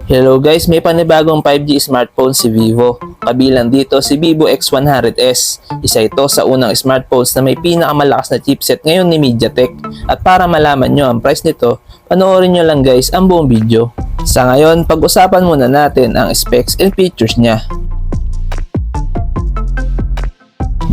Hello guys, may panibagong 5G smartphone si Vivo. Kabilang dito si Vivo X100s. Isa ito sa unang smartphones na may pinakamalakas na chipset ngayon ni MediaTek. At para malaman nyo ang price nito, panoorin nyo lang guys ang buong video. Sa ngayon, pag-usapan muna natin ang specs and features niya.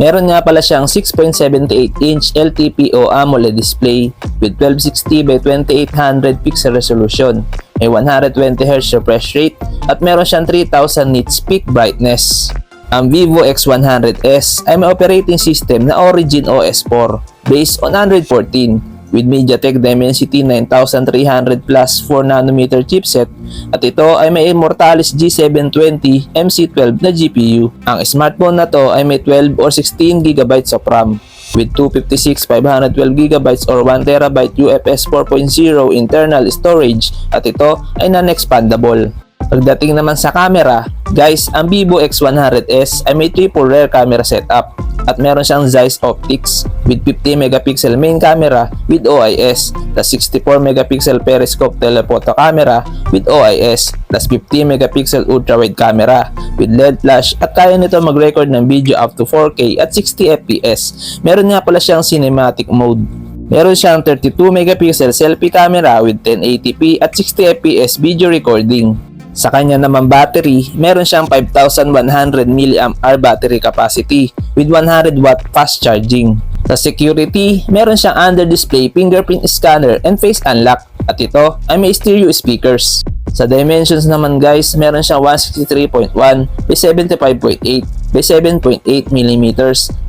Meron nga pala siyang 6.78-inch LTPO AMOLED display with 1260 by 2800 pixel resolution. May 120Hz refresh rate at meron siyang 3000 nits peak brightness. Ang Vivo X100s ay may operating system na Origin OS 4 based on Android 14 with MediaTek Dimensity 9300 plus 4nm chipset at ito ay may Immortalis G720 MC12 na GPU. Ang smartphone na to ay may 12 or 16GB of RAM with 256, 512GB or 1TB UFS 4.0 internal storage at ito ay non-expandable. Pagdating naman sa camera, guys, ang Vivo X100s ay may triple rear camera setup at meron siyang Zeiss Optics with 50MP main camera with OIS plus 64MP periscope telephoto camera with OIS plus 50MP ultra-wide camera with LED flash at kaya nito mag-record ng video up to 4K at 60fps. Meron nga pala siyang cinematic mode. Meron siyang 32MP selfie camera with 1080p at 60fps video recording. Sa kanya naman battery, meron siyang 5100 mAh battery capacity with 100W fast charging. Sa security, meron siyang under-display fingerprint scanner and face unlock at ito ay may stereo speakers. Sa dimensions naman guys, meron siyang 163.1 by 75.8 by 7.8mm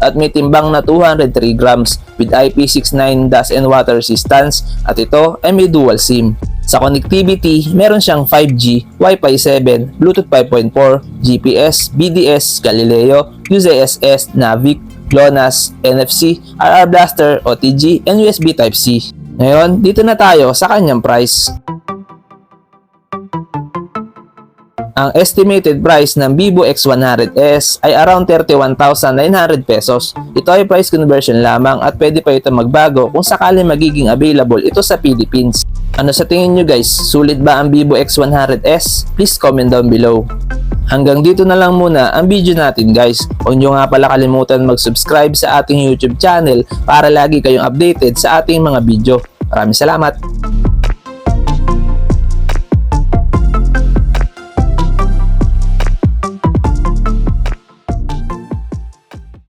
at may timbang na 203 grams with IP69 dust and water resistance at ito ay may dual SIM. Sa connectivity, meron siyang 5G, Wi-Fi 7, Bluetooth 5.4, GPS, BDS, Galileo, UZSS, Navic, GLONASS, NFC, RR Blaster, OTG, and USB Type-C. Ngayon, dito na tayo sa kanyang price. Ang estimated price ng Vivo X100s ay around 31,900 pesos. Ito ay price conversion lamang at pwede pa ito magbago kung sakali magiging available ito sa Philippines. Ano sa tingin nyo guys? Sulit ba ang Vivo X100s? Please comment down below. Hanggang dito na lang muna ang video natin guys. Huwag nyo nga pala kalimutan mag-subscribe sa ating YouTube channel para lagi kayong updated sa ating mga video. Maraming salamat!